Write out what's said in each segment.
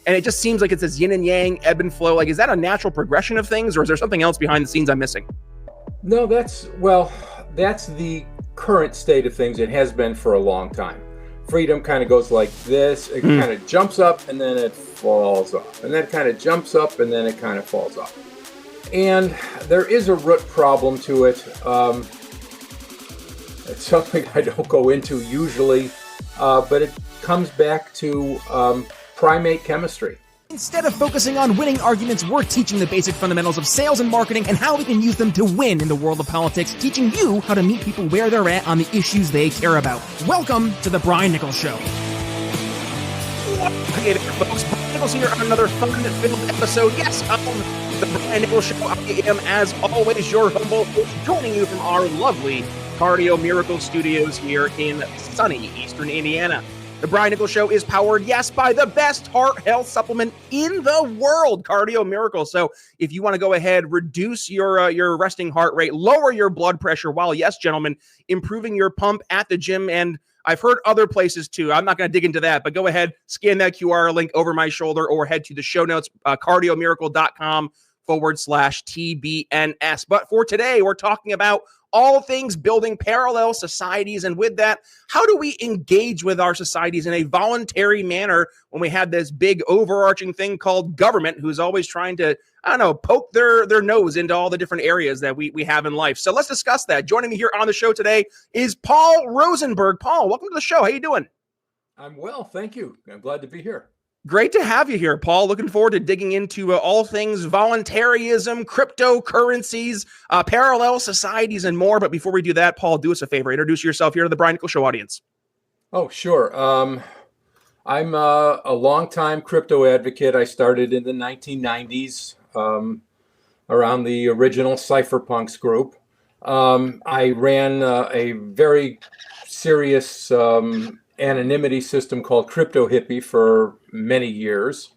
and it just seems like it's this yin and yang, ebb and flow. Like, is that a natural progression of things, or is there something else behind the scenes I'm missing? No, that's the current state of things. It has been for a long time. Freedom kind of goes like this. It kind of jumps up and then it falls off. And then it kind of jumps up and then it kind of falls off. And there is a root problem to it. It's something I don't go into usually, but it comes back to primate chemistry. Instead of focusing on winning arguments, we're teaching the basic fundamentals of sales and marketing and how we can use them to win in the world of politics, teaching you how to meet people where they're at on the issues they care about. Welcome to the Brian Nichols Show. Hey there, folks. Brian Nichols here on another fun-filled episode. Yes, the Brian Nichols Show. I am, as always, your humble host, joining you from our lovely Cardio Miracle Studios here in sunny Eastern Indiana. The Brian Nichols Show is powered, yes, by the best heart health supplement in the world, Cardio Miracle. So if you want to go ahead, reduce your resting heart rate, lower your blood pressure while, yes, gentlemen, improving your pump at the gym, and I've heard other places too. I'm not going to dig into that, but go ahead, scan that QR link over my shoulder or head to the show notes, cardiomiracle.com/TBNS. But for today, we're talking about all things building parallel societies. And with that, how do we engage with our societies in a voluntary manner when we have this big overarching thing called government, who's always trying to, poke their nose into all the different areas that we have in life? So let's discuss that. Joining me here on the show today is Paul Rosenberg. Paul, welcome to the show. How you doing? I'm well, thank you. I'm glad to be here. Great to have you here, Paul. Looking forward to digging into all things voluntarism, cryptocurrencies, parallel societies, and more. But before we do that, Paul, do us a favor. Introduce yourself here to the Brian Nichols Show audience. Oh, sure. I'm a longtime crypto advocate. I started in the 1990s around the original cypherpunks group. I ran a very serious anonymity system called Crypto Hippie for many years.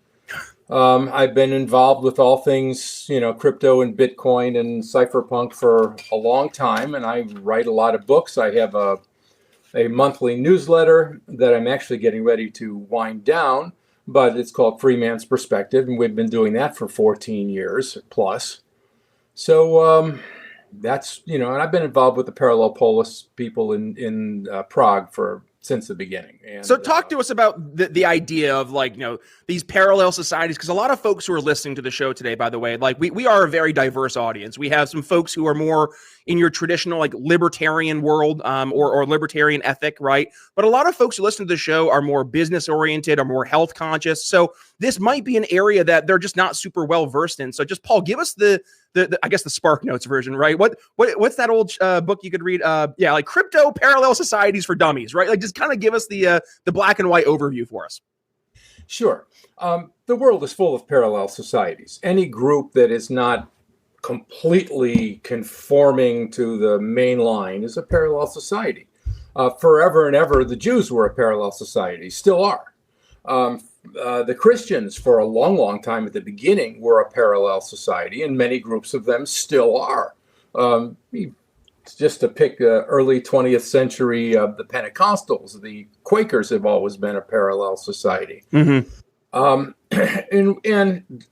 I've been involved with all things, crypto and Bitcoin and cypherpunk for a long time, and I write a lot of books. I have a monthly newsletter that I'm actually getting ready to wind down, but it's called Free Man's Perspective, and we've been doing that for 14 years plus. So that's, and I've been involved with the Parallel Polis people in Prague since the beginning. And, so talk to us about the idea of these parallel societies, because a lot of folks who are listening to the show today, by the way, we are a very diverse audience. We have some folks who are more in your traditional libertarian world or libertarian ethic, right? But a lot of folks who listen to the show are more business oriented or more health conscious. So this might be an area that they're just not super well versed in. So just, Paul, give us the I guess the Spark Notes version, right? What's that old book you could read? Crypto Parallel Societies for Dummies, right? Just kind of give us the black and white overview for us. Sure. The world is full of parallel societies. Any group that is not completely conforming to the main line is a parallel society. Forever and ever, the Jews were a parallel society, still are. The Christians, for a long, long time at the beginning, were a parallel society, and many groups of them still are. Just to pick the early 20th century, the Pentecostals, the Quakers have always been a parallel society. Mm-hmm. And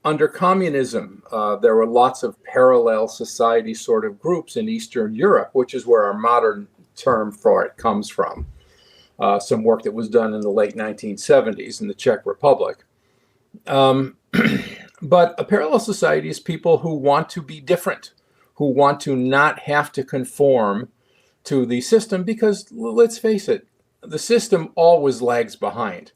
under communism, there were lots of parallel society sort of groups in Eastern Europe, which is where our modern term for it comes from. Some work that was done in the late 1970s in the Czech Republic. But a parallel society is people who want to be different, who want to not have to conform to the system, because let's face it, the system always lags behind.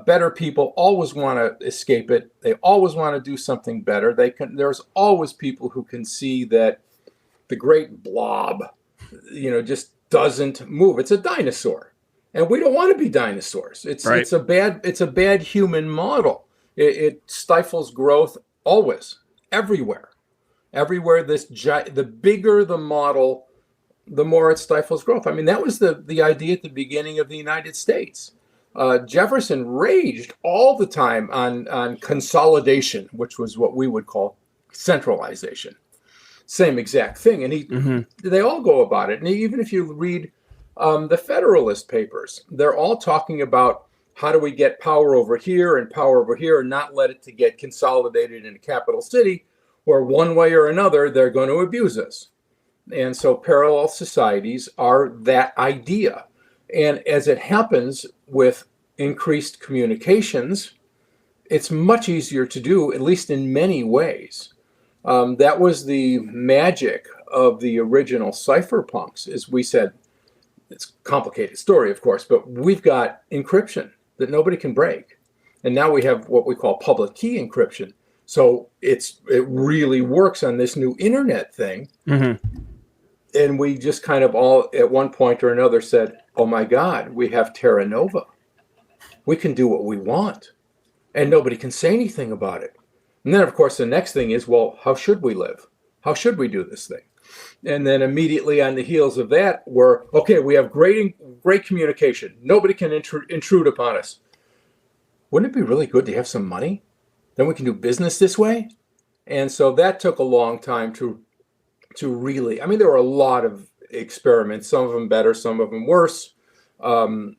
Better people always want to escape it. They always want to do something better. There's always people who can see that the great blob, just doesn't move. It's a dinosaur. And we don't want to be dinosaurs. It's a bad human model. It stifles growth always, everywhere. Everywhere, the bigger the model, the more it stifles growth. I mean, that was the idea at the beginning of the United States. Jefferson raged all the time on consolidation, which was what we would call centralization. Same exact thing. And they all go about it. And even if you read the Federalist Papers, they're all talking about how do we get power over here and power over here and not let it to get consolidated in a capital city where one way or another they're going to abuse us. And so parallel societies are that idea. And as it happens with increased communications, it's much easier to do, at least in many ways. That was the magic of the original cypherpunks, as we said. It's a complicated story, of course, but we've got encryption that nobody can break. And now we have what we call public key encryption. So it really works on this new internet thing. Mm-hmm. And we just kind of all at one point or another said, oh my God, we have Terra Nova. We can do what we want. And nobody can say anything about it. And then, of course, the next thing is, well, how should we live? How should we do this thing? And then immediately on the heels of that, we have great communication. Nobody can intrude upon us. Wouldn't it be really good to have some money? Then we can do business this way. And so that took a long time to really, I mean, there were a lot of experiments, some of them better, some of them worse, and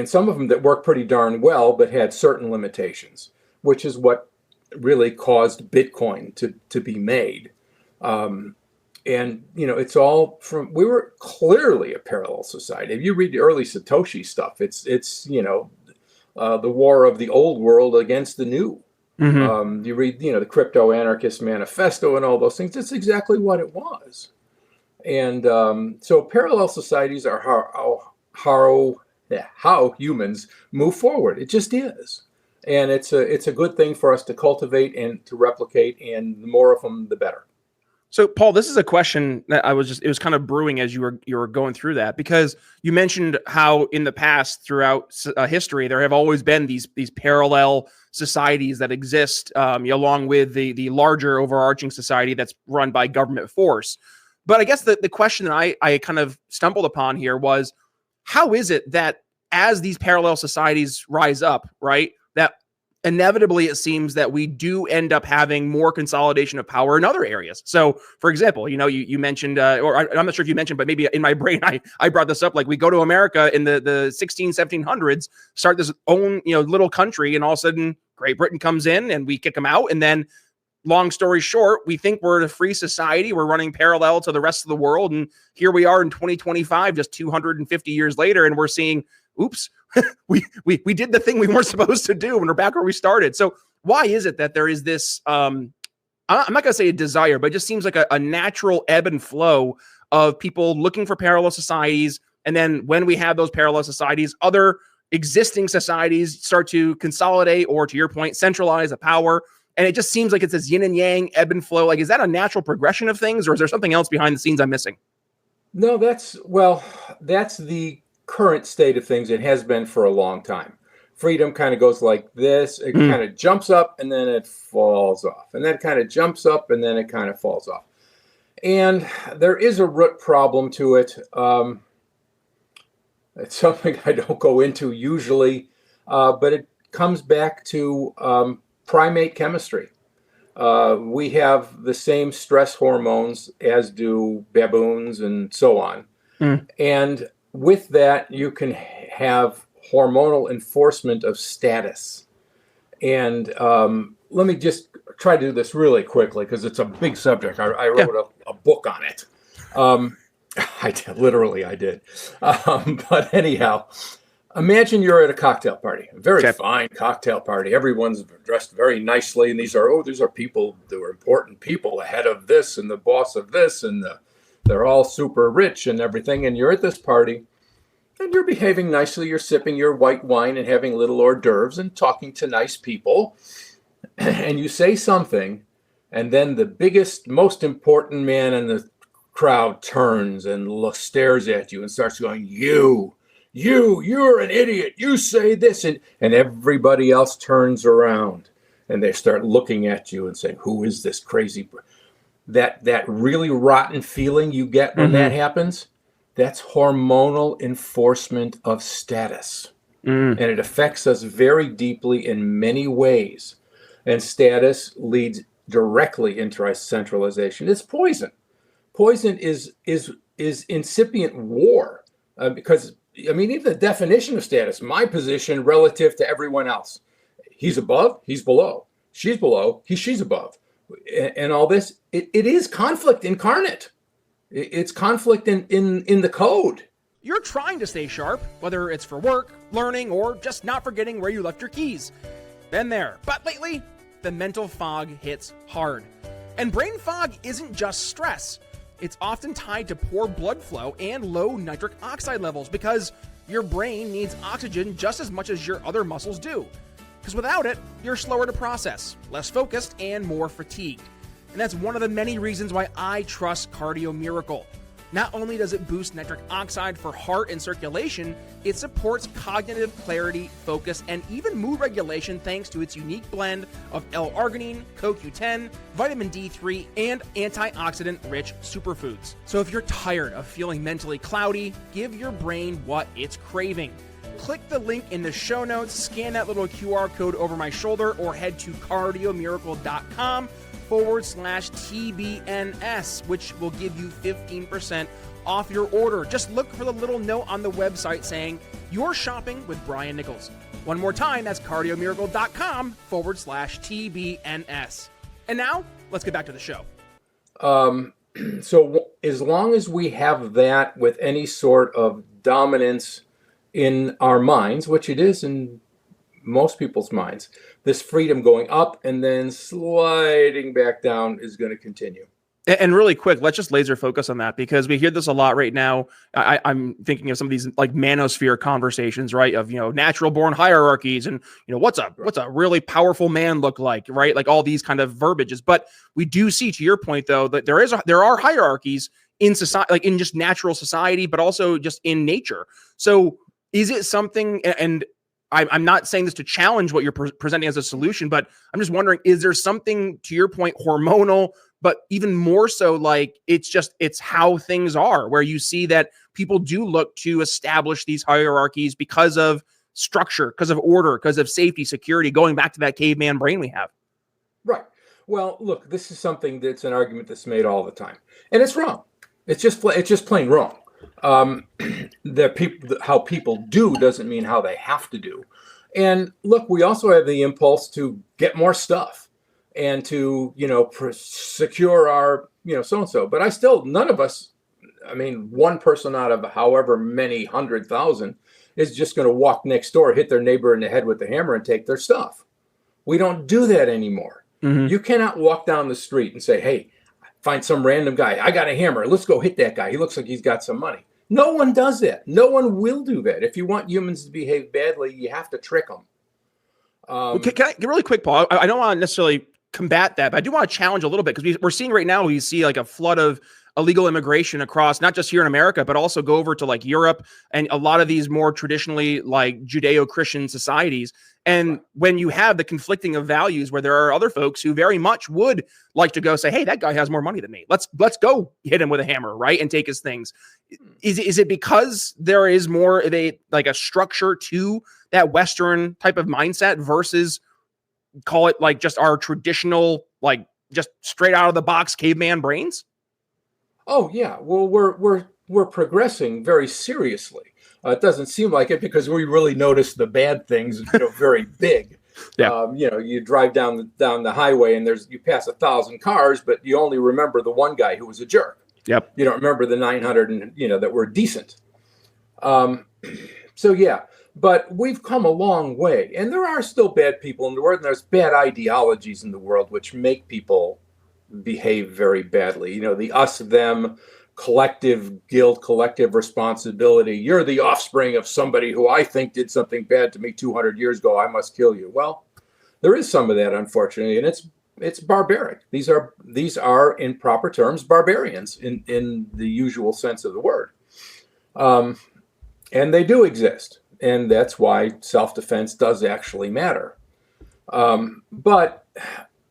some of them that worked pretty darn well, but had certain limitations, which is what really caused Bitcoin to be made. And, it's all from, we were clearly a parallel society. If you read the early Satoshi stuff, it's the war of the old world against the new. Mm-hmm. You read, the crypto-anarchist manifesto and all those things. That's exactly what it was. And so parallel societies are how humans move forward. It just is. And it's a good thing for us to cultivate and to replicate, and the more of them, the better. So, Paul, this is a question that it was kind of brewing as you were going through that, because you mentioned how in the past, throughout history, there have always been these parallel societies that exist along with the larger overarching society that's run by government force. But I guess the question that I kind of stumbled upon here was, how is it that as these parallel societies rise up, right, that inevitably it seems that we do end up having more consolidation of power in other areas? So, for example, you mentioned, or I'm not sure if you mentioned, but maybe in my brain, I brought this up, like we go to America in the 1700s, start this own, little country, and all of a sudden Great Britain comes in and we kick them out. And then, long story short, we think we're a free society. We're running parallel to the rest of the world. And here we are in 2025, just 250 years later, and we're seeing, oops, we did the thing we weren't supposed to do, and we're back where we started. So why is it that there is this, I'm not going to say a desire, but it just seems like a natural ebb and flow of people looking for parallel societies. And then when we have those parallel societies, other existing societies start to consolidate, or to your point, centralize the power. And it just seems like it's this yin and yang ebb and flow. Like, is that a natural progression of things, or is there something else behind the scenes I'm missing? No, that's the current state of things. It has been for a long time. Freedom kind of goes like this. It kind of jumps up and then it falls off. And then it kind of jumps up and then it kind of falls off. And there is a root problem to it. It's something I don't go into usually, but it comes back to primate chemistry. We have the same stress hormones as do baboons and so on. And with that, you can have hormonal enforcement of status. And let me just try to do this really quickly, because it's a big subject. I wrote a book on it. I did. But anyhow, imagine you're at a cocktail party, a very fine cocktail party. Everyone's dressed very nicely, and these are people, they were important people, the head of this and the boss of this, and they're all super rich and everything. And you're at this party, and you're behaving nicely. You're sipping your white wine and having little hors d'oeuvres and talking to nice people. And you say something, and then the biggest, most important man in the crowd turns and stares at you and starts going, you're an idiot. You say this. And everybody else turns around and they start looking at you and saying, who is this crazy? That really rotten feeling you get when that happens, that's hormonal enforcement of status. And it affects us very deeply in many ways. And status leads directly into our centralization. It's poison. Poison is incipient war, because I mean, even the definition of status, my position relative to everyone else. He's above, he's below. She's below, she's above. And all this, it is conflict incarnate. It's conflict in the code. You're trying to stay sharp, whether it's for work, learning, or just not forgetting where you left your keys. Been there. But lately, the mental fog hits hard. And brain fog isn't just stress. It's often tied to poor blood flow and low nitric oxide levels because your brain needs oxygen just as much as your other muscles do. Because without it, you're slower to process, less focused, and more fatigued. And that's one of the many reasons why I trust Cardio Miracle. Not only does it boost nitric oxide for heart and circulation, it supports cognitive clarity, focus, and even mood regulation thanks to its unique blend of L-arginine, CoQ10, vitamin D3, and antioxidant-rich superfoods. So if you're tired of feeling mentally cloudy, give your brain what it's craving. Click the link in the show notes, scan that little QR code over my shoulder, or head to cardiomiracle.com/TBNS, which will give you 15% off your order. Just look for the little note on the website saying you're shopping with Brian Nichols. One more time, that's cardiomiracle.com/TBNS. And now, let's get back to the show. So as long as we have that with any sort of dominance in our minds, which it is in most people's minds, this freedom going up and then sliding back down is going to continue. And really quick, let's just laser focus on that because we hear this a lot right now. I'm thinking of some of these like manosphere conversations, right? Of, natural born hierarchies and, what's a really powerful man look like, right? Like all these kind of verbiages. But we do see, to your point, though, that there are hierarchies in society, like in just natural society, but also just in nature. So is it something, and I'm not saying this to challenge what you're presenting as a solution, but I'm just wondering, is there something, to your point, hormonal, but even more so like it's how things are, where you see that people do look to establish these hierarchies because of structure, because of order, because of safety, security, going back to that caveman brain we have? Right. Well, look, this is something that's an argument that's made all the time, and it's wrong. It's just plain wrong. How people do doesn't mean how they have to do. And look, we also have the impulse to get more stuff and to, secure our, so-and-so. But none of us, one person out of however many 100,000 is just going to walk next door, hit their neighbor in the head with a hammer and take their stuff. We don't do that anymore. Mm-hmm. You cannot walk down the street and say, hey, find some random guy. I got a hammer. Let's go hit that guy. He looks like he's got some money. No one does that. No one will do that. If you want humans to behave badly, you have to trick them. Can I get really quick, Paul? I don't want to necessarily combat that, but I do want to challenge a little bit because we're seeing right now, we see like a flood of illegal immigration across, not just here in America, but also go over to like Europe and a lot of these more traditionally like Judeo-Christian societies. And when you have the conflicting of values where there are other folks who very much would like to go say, hey, that guy has more money than me. Let's go hit him with a hammer, right? And take his things. Is it because there is more of a structure to that Western type of mindset versus call it like just our traditional, like just straight out of the box caveman brains? Oh yeah. Well, we're progressing very seriously. It doesn't seem like it because we really notice the bad things, very big. Yeah. You drive down the highway and you pass 1,000 cars, but you only remember the one guy who was a jerk. Yep. You don't remember the 900 and that were decent. So yeah, but we've come a long way, and there are still bad people in the world, and there's bad ideologies in the world which make people behave very badly. The us, them, collective guilt, collective responsibility. You're the offspring of somebody who I think did something bad to me 200 years ago. I must kill you. Well, there is some of that, unfortunately, and it's barbaric. These are in proper terms barbarians in the usual sense of the word, and they do exist, and that's why self-defense does actually matter. But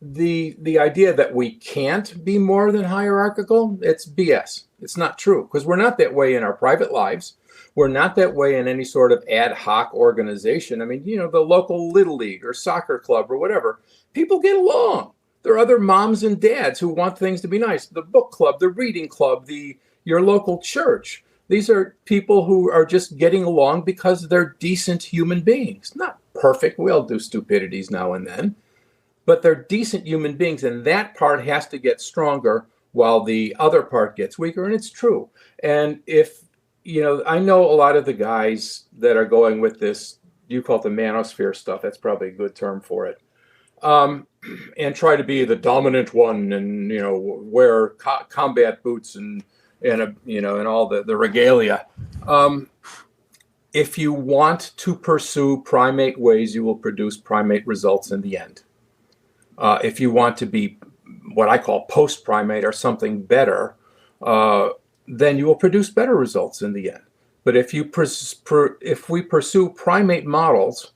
the idea that we can't be more than hierarchical, it's BS. It's not true, because we're not that way in our private lives. We're not that way in any sort of ad hoc organization. The local Little League or soccer club or whatever, people get along. There are other moms and dads who want things to be nice. The book club, the reading club, your local church. These are people who are just getting along because they're decent human beings. Not perfect. We all do stupidities now and then, but they're decent human beings. And that part has to get stronger while the other part gets weaker. And it's true. And if, I know a lot of the guys that are going with this, you call it the manosphere stuff. That's probably a good term for it. And try to be the dominant one and, wear combat boots and all the regalia. If you want to pursue primate ways, you will produce primate results in the end. If you want to be what I call post-primate or something better, then you will produce better results in the end. But if we pursue primate models,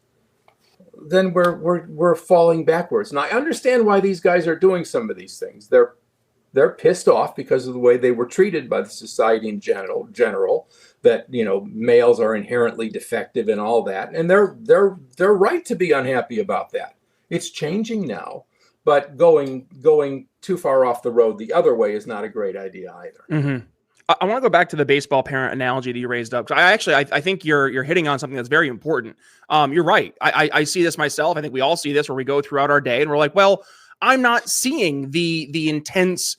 then we're falling backwards. And I understand why these guys are doing some of these things. They're pissed off because of the way they were treated by the society in general, that males are inherently defective and all that, and they're right to be unhappy about that. It's changing now, but going too far off the road the other way is not a great idea either. Mm-hmm. I want to go back to the baseball parent analogy that you raised up. I think you're hitting on something that's very important. You're right. I see this myself. I think we all see this where we go throughout our day and we're like, well, I'm not seeing the intense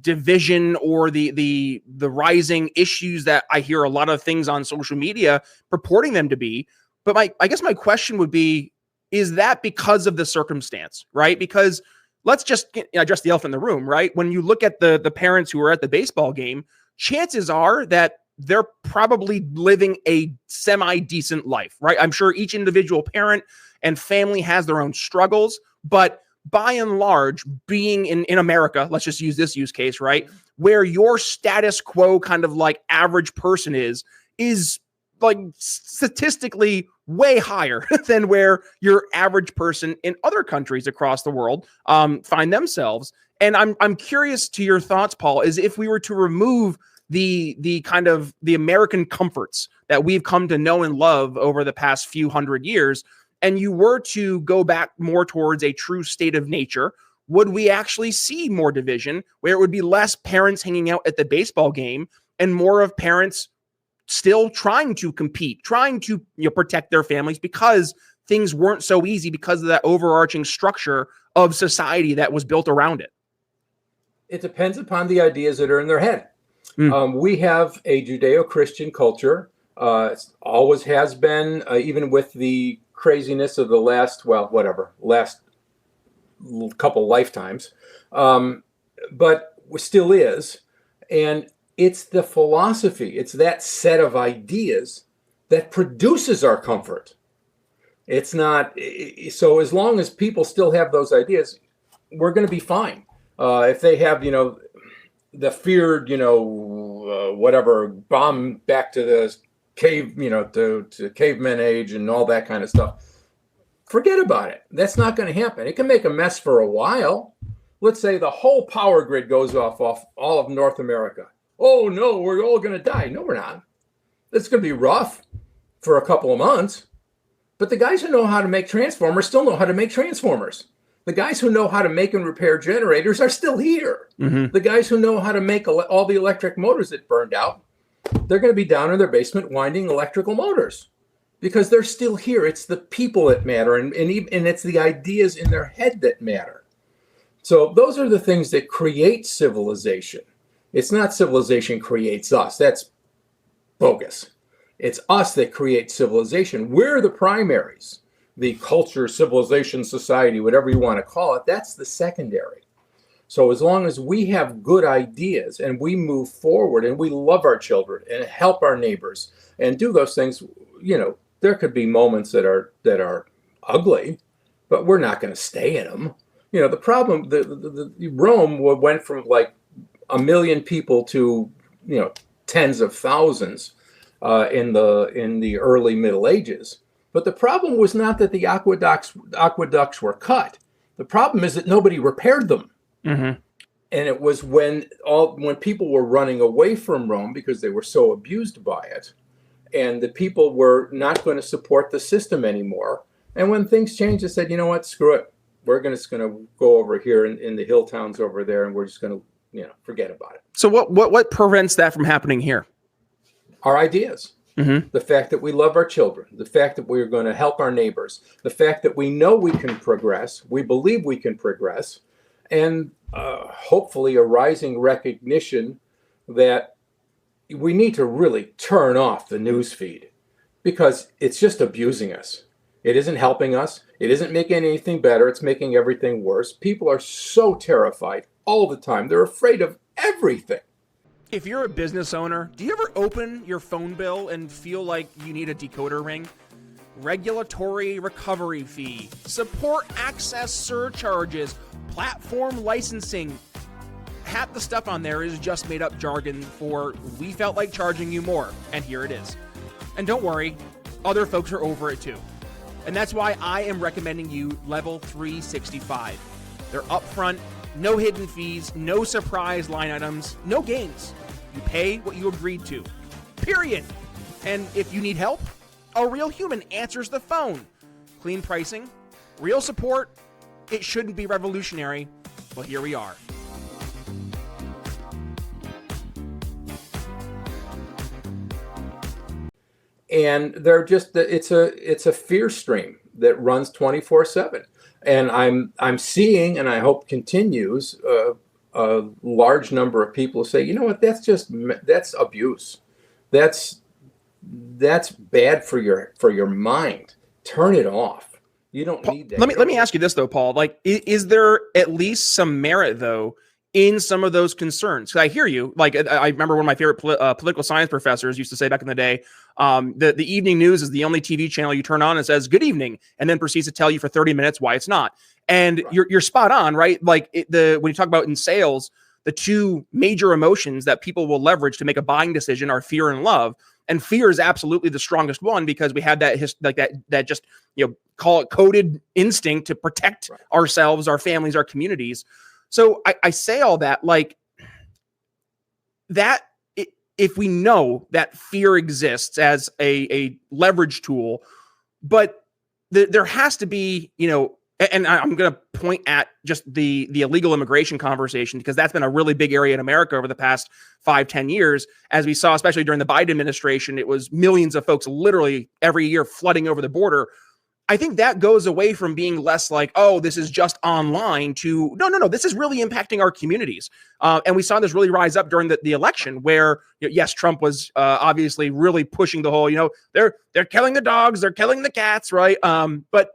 division or the rising issues that I hear a lot of things on social media purporting them to be. But I guess my question would be, is that because of the circumstance, right? Because let's just address the elephant in the room, right? When you look at the parents who are at the baseball game, chances are that they're probably living a semi-decent life, right? I'm sure each individual parent and family has their own struggles, but by and large, being in America, let's just use this use case, right? Where your status quo kind of average person is statistically way higher than where your average person in other countries across the world find themselves. And I'm curious to your thoughts, Paul, is if we were to remove the kind of the American comforts that we've come to know and love over the past few hundred years, and you were to go back more towards a true state of nature, would we actually see more division where it would be less parents hanging out at the baseball game and more of parents still trying to compete, trying to protect their families because things weren't so easy because of that overarching structure of society that was built around it? It depends upon the ideas that are in their head. We have a JudeoChristian culture. It always has been, even with the craziness of the last couple lifetimes, but still is. And it's the philosophy, it's that set of ideas that produces our comfort. It's not, so as long as people still have those ideas, we're going to be fine. If they have, the feared, whatever, bomb back to the cave, to caveman age and all that kind of stuff, forget about it. That's not going to happen. It can make a mess for a while. Let's say the whole power grid goes off all of North America. Oh no, we're all going to die. No, we're not. It's going to be rough for a couple of months, but the guys who know how to make transformers still know how to make transformers. The guys who know how to make and repair generators are still here. Mm-hmm. The guys who know how to make all the electric motors that burned out, they're going to be down in their basement winding electrical motors because they're still here. It's the people that matter, and it's the ideas in their head that matter. So those are the things that create civilization. It's not civilization creates us. That's bogus. It's us that create civilization. We're the primaries. The culture, civilization, society, whatever you want to call it, that's the secondary. So as long as we have good ideas and we move forward and we love our children and help our neighbors and do those things, there could be moments that are ugly, but we're not going to stay in them. The problem, the Rome went from 1 million people to tens of thousands in the early Middle Ages. But the problem was not that the aqueducts were cut. The problem is that nobody repaired them. Mm-hmm. And it was when people were running away from Rome because they were so abused by it, and the people were not going to support the system anymore. And when things changed, they said, you know what, screw it. We're just going to go over here in the hill towns over there, and we're just going to forget about it. So what prevents that from happening here? our ideas. Mm-hmm. The fact that we love our children, the fact that we're going to help our neighbors, the fact that we know we can progress, we believe we can progress, and hopefully a rising recognition that we need to really turn off the news feed because it's just abusing us. It isn't helping us. It isn't making anything better. It's making everything worse. People are so terrified all the time. They're afraid of everything. If you're a business owner, do you ever open your phone bill and feel like you need a decoder ring? Regulatory recovery fee, support access surcharges, platform licensing. Half the stuff on there is just made up jargon for we felt like charging you more, and here it is. And don't worry, other folks are over it too. And that's why I am recommending you Level 365. They're upfront, no hidden fees, no surprise line items, no games. You pay what you agreed to, period. And if you need help, a real human answers the phone. Clean pricing, real support. It shouldn't be revolutionary, but here we are. And they're just, it's a fear stream that runs 24/7. And I'm seeing, and I hope continues, a large number of people say, you know what, that's abuse. That's bad for your mind. Turn it off. You don't need that. Let me ask you this though, Paul. Like, is there at least some merit though in some of those concerns? Because I hear you. Like, I remember one of my favorite political science professors used to say back in the day, the evening news is the only TV channel you turn on and says good evening, and then proceeds to tell you for 30 minutes why it's not. And right. You're spot on, right? Like when you talk about in sales, the two major emotions that people will leverage to make a buying decision are fear and love. And fear is absolutely the strongest one because we have that that just, call it coded instinct to protect right. ourselves, our families, our communities. So I say all that like that. If we know that fear exists as a leverage tool, but there has to be, and I'm going to point at just the illegal immigration conversation, because that's been a really big area in America over the past 5-10 years. As we saw, especially during the Biden administration, it was millions of folks literally every year flooding over the border. I think that goes away from being less like, oh, this is just online to no, this is really impacting our communities. And we saw this really rise up during the election where, yes, Trump was obviously really pushing the whole, they're killing the dogs, they're killing the cats, right? But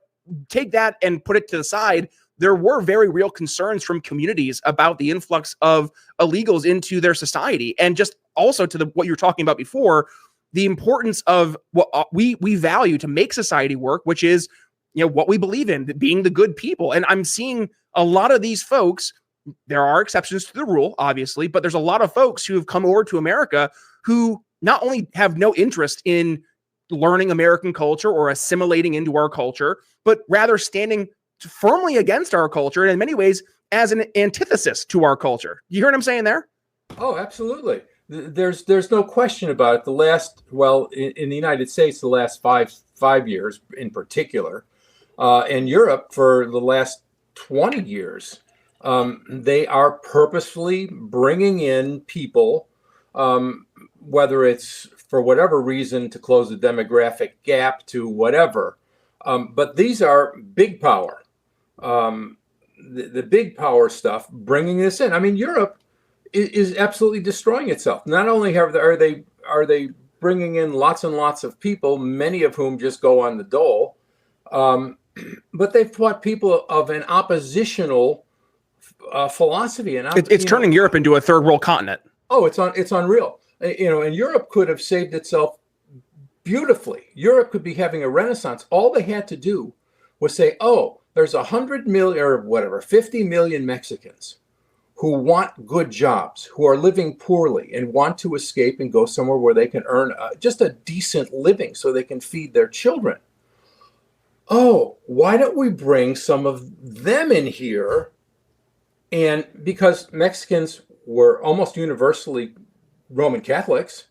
take that and put it to the side. There were very real concerns from communities about the influx of illegals into their society. And just also to what you were talking about before, the importance of what we value to make society work, which is, what we believe in, being the good people. And I'm seeing a lot of these folks, there are exceptions to the rule, obviously, but there's a lot of folks who have come over to America who not only have no interest in learning American culture or assimilating into our culture, but rather standing firmly against our culture and in many ways as an antithesis to our culture. You hear what I'm saying there? Oh, absolutely. There's no question about it. In the United States, the last five years in particular, in Europe for the last 20 years, they are purposefully bringing in people, whether it's for whatever reason to close the demographic gap to whatever. But these are big power, the big power stuff, bringing this in. I mean, Europe is absolutely destroying itself. Not only are they bringing in lots and lots of people, many of whom just go on the dole, but they've taught people of an oppositional philosophy. And it's turning Europe into a third world continent. Oh, it's unreal. And Europe could have saved itself beautifully. Europe could be having a renaissance. All they had to do was say, oh, there's 100 million or whatever, 50 million Mexicans who want good jobs, who are living poorly and want to escape and go somewhere where they can earn just a decent living so they can feed their children. Oh, why don't we bring some of them in here? And because Mexicans were almost universally Roman Catholics,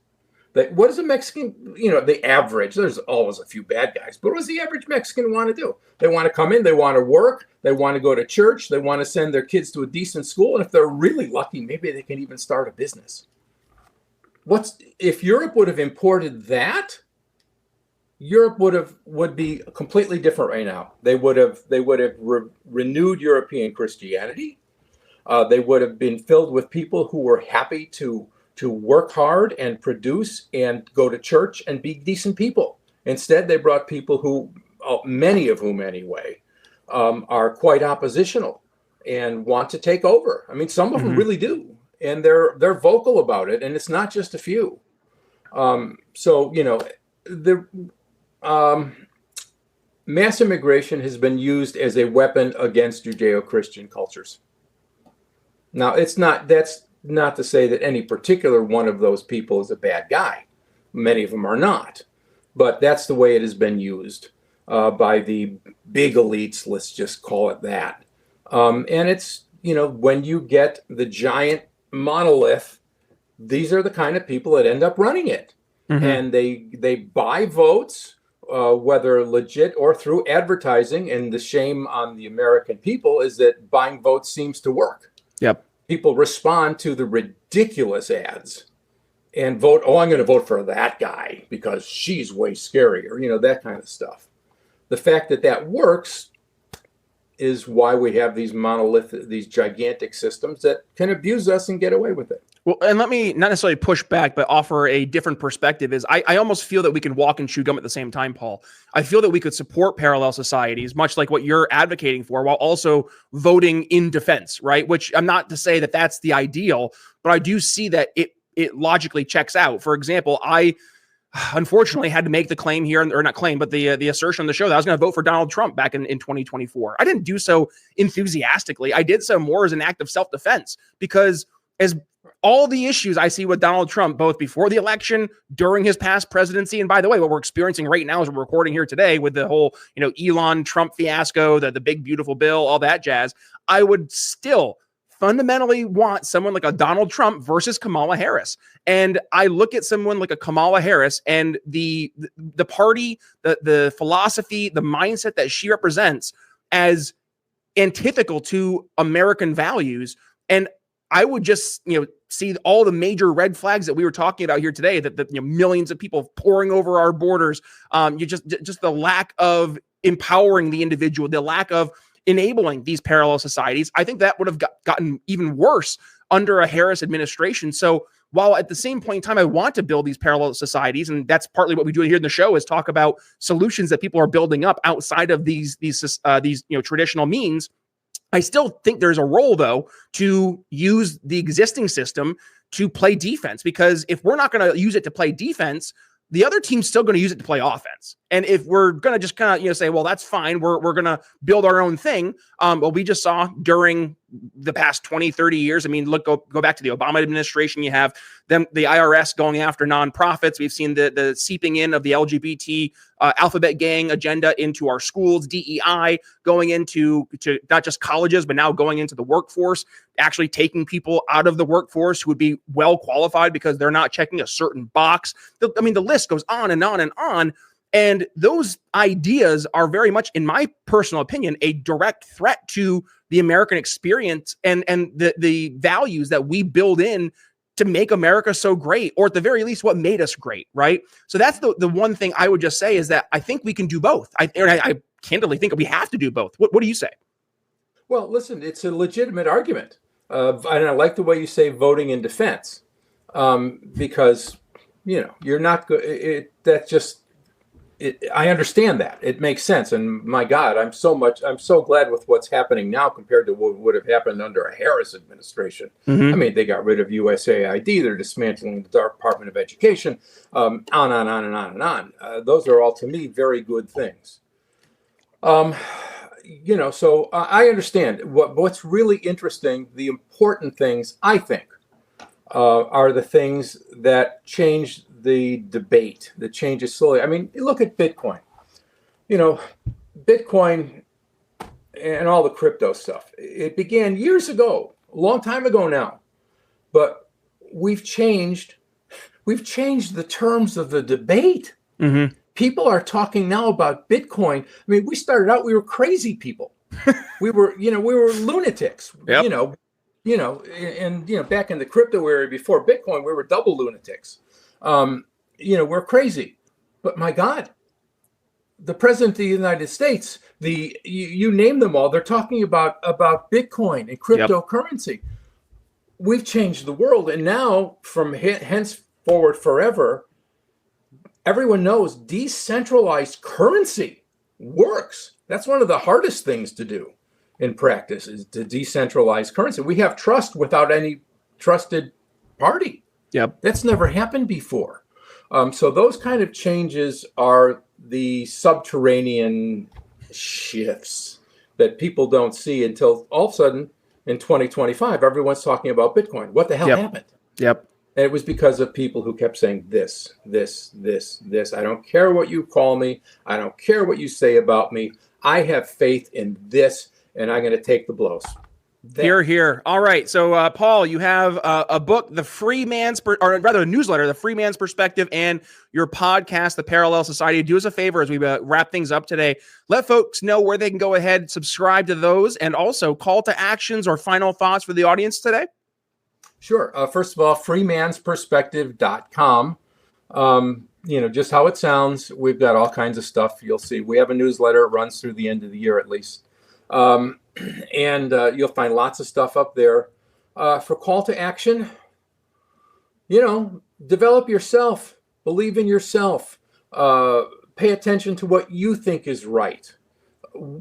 what does a Mexican, the average, there's always a few bad guys, but what does the average Mexican want to do? They want to come in, they want to work, they want to go to church, they want to send their kids to a decent school, and if they're really lucky, maybe they can even start a business. if Europe would have imported that, Europe would be completely different right now. They would have renewed European Christianity. They would have been filled with people who were happy to work hard and produce and go to church and be decent people. Instead, they brought people who, many of whom anyway, are quite oppositional and want to take over. I mean, some of them really do, and they're vocal about it, and it's not just a few. Mass immigration has been used as a weapon against Judeo-Christian cultures. Now, that's not to say that any particular one of those people is a bad guy. Many of them are not, but that's the way it has been used by the big elites. Let's just call it that. And it's, when you get the giant monolith, these are the kind of people that end up running it. And they buy votes, whether legit or through advertising. And the shame on the American people is that buying votes seems to work. Yep. People respond to the ridiculous ads and vote, I'm going to vote for that guy because she's way scarier, that kind of stuff. The fact that works is why we have these these gigantic systems that can abuse us and get away with it. Well, and let me not necessarily push back, but offer a different perspective. I almost feel that we can walk and chew gum at the same time, Paul. I feel that we could support parallel societies, much like what you're advocating for, while also voting in defense, right? Which I'm not to say that that's the ideal, but I do see that it logically checks out. For example, I unfortunately had to make the claim here, or not claim, but the assertion on the show that I was going to vote for Donald Trump back in 2024. I didn't do so enthusiastically. I did so more as an act of self-defense, because as all the issues I see with Donald Trump, both before the election, during his past presidency, and by the way, what we're experiencing right now as we're recording here today with the whole, Elon Trump fiasco, the big, beautiful bill, all that jazz, I would still fundamentally want someone like a Donald Trump versus Kamala Harris. And I look at someone like a Kamala Harris and the party, the philosophy, the mindset that she represents as antithetical to American values. And I would just, see all the major red flags that we were talking about here today, that millions of people pouring over our borders, just the lack of empowering the individual, the lack of enabling these parallel societies. I think that would have gotten even worse under a Harris administration. So while at the same point in time, I want to build these parallel societies, and that's partly what we do here in the show, is talk about solutions that people are building up outside of these traditional means. I still think there's a role, though, to use the existing system to play defense, because if we're not going to use it to play defense, the other team's still going to use it to play offense. And if we're going to just kind of, say, well, that's fine, we're going to build our own thing. Well, we just saw during the past 20, 30 years, I mean, go back to the Obama administration, you have the IRS going after nonprofits. We've seen the seeping in of the LGBT alphabet gang agenda into our schools, DEI going into not just colleges, but now going into the workforce, actually taking people out of the workforce who would be well qualified because they're not checking a certain box. I mean, the list goes on and on and on. And those ideas are very much, in my personal opinion, a direct threat to the American experience and the values that we build in to make America so great, or at the very least, what made us great, right? So that's the one thing I would just say, is that I think we can do both. I candidly think we have to do both. What do you say? Well, listen, it's a legitimate argument. And I like the way you say voting in defense, because, you're not good. I understand that. It makes sense. And my God, I'm so glad with what's happening now compared to what would have happened under a Harris administration. I mean, they got rid of USAID. They're dismantling the Department of Education, on and on and on and on. Those are all, to me, very good things. So I understand what's really interesting. The important things, I think, are the things that change the debate, that changes slowly. I mean, look at Bitcoin. Bitcoin and all the crypto stuff. It began years ago, a long time ago now, but we've changed the terms of the debate. People are talking now about Bitcoin. I mean, we started out, we were crazy people. We were lunatics. Yep. back in the crypto era before Bitcoin, we were double lunatics. We're crazy. But my God, the president of the United States, you name them all, they're talking about Bitcoin and cryptocurrency. Yep. We've changed the world. And now from henceforward forever, everyone knows decentralized currency works. That's one of the hardest things to do in practice, is to decentralize currency. We have trust without any trusted party. Yep. That's never happened before. So those kind of changes are the subterranean shifts that people don't see until all of a sudden in 2025, everyone's talking about Bitcoin. What the hell happened? Yep. And it was because of people who kept saying this. I don't care what you call me. I don't care what you say about me. I have faith in this, and I'm going to take the blows. Here. All right. So, Paul, you have a book, a newsletter, The Free Man's Perspective, and your podcast, The Parallel Society. Do us a favor as we wrap things up today. Let folks know where they can go ahead, subscribe to those, and also call to actions or final thoughts for the audience today. Sure. First of all, freemansperspective.com. Just how it sounds. We've got all kinds of stuff. You'll see. We have a newsletter. It runs through the end of the year at least. And you'll find lots of stuff up there. For call to action, develop yourself, believe in yourself, pay attention to what you think is right.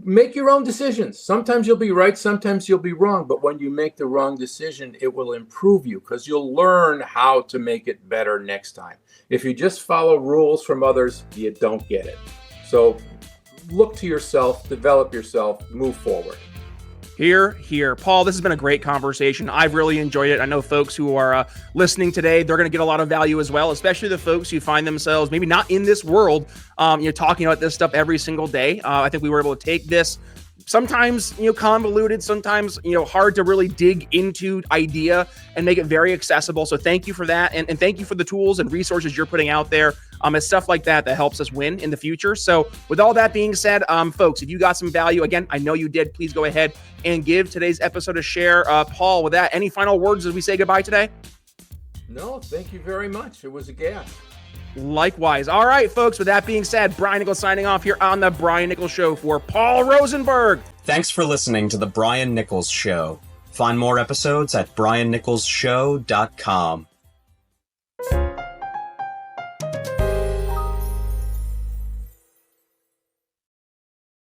Make your own decisions. Sometimes you'll be right, sometimes you'll be wrong. But when you make the wrong decision, it will improve you because you'll learn how to make it better next time. If you just follow rules from others, you don't get it. So look to yourself, develop yourself, move forward. Here. Paul, this has been a great conversation. I've really enjoyed it. I know folks who are listening today, they're going to get a lot of value as well, especially the folks who find themselves maybe not in this world, talking about this stuff every single day. I think we were able to take this sometimes, convoluted, sometimes, hard to really dig into idea and make it very accessible. So thank you for that. And thank you for the tools and resources you're putting out there. It's stuff like that helps us win in the future. So with all that being said, folks, if you got some value, again, I know you did, please go ahead and give today's episode a share. Paul, with that, any final words as we say goodbye today? No, thank you very much. It was a gas. Likewise. All right, folks, with that being said, Brian Nichols signing off here on The Brian Nichols Show for Paul Rosenberg. Thanks for listening to The Brian Nichols Show. Find more episodes at briannicholsshow.com.